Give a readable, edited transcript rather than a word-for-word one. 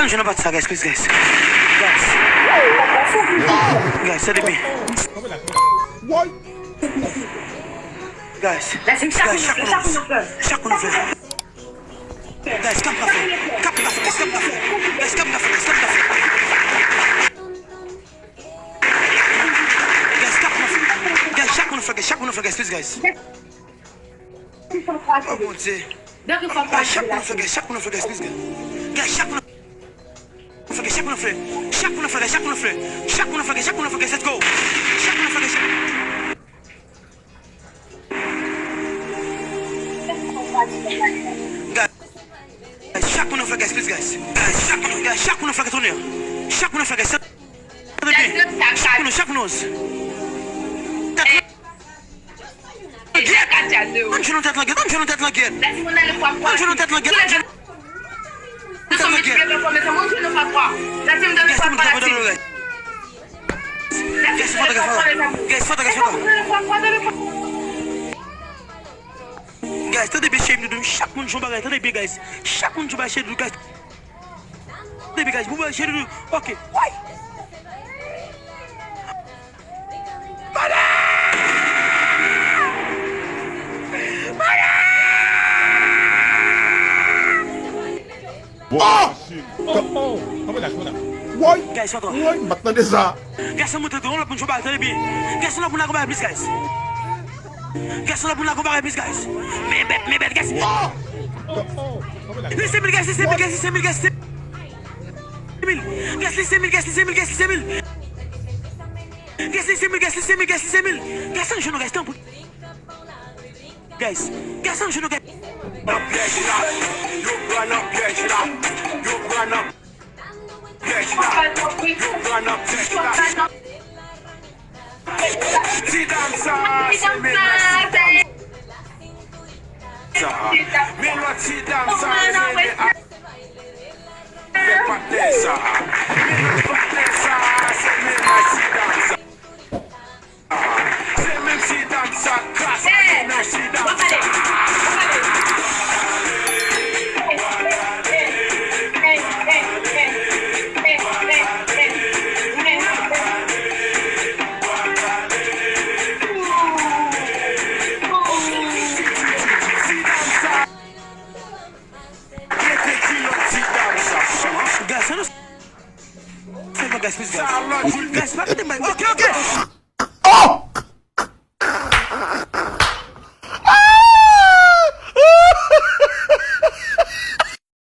je n'ai pas de ça, guys, please, guys. Guys, c'est demi. Guys, chaque nous fait. Guys, cap café. Cap café, guys, cap café. Guys, cap café, guys, cap café. Guys, cap café. Guys, chaque nous fait, guys, please, guys. Oh mon Dieu. Chaque nous fait, guys, please, guys. Guys, chaque nous fait, let's go. Chaque nous fait, guys, please, guys. Chaque nous fait tourner. Chaque nous fait, guys. Chaque nous. Je ne tête la gueule. Guys, t'as des bêches de chaque monde joue bagarre, t'as des guys. Chaque monde joue bagarre de guys. Des guys, vous bagarre de OK. Ouais. Why? Guys, what? Why? Bakna desa. Guys, I'm going to do all of the bagarre, guys. Guys, I'm going to go please, guys. Guys, I'm going to go please, guys. Me bet, guys. Listen, guys. Guys,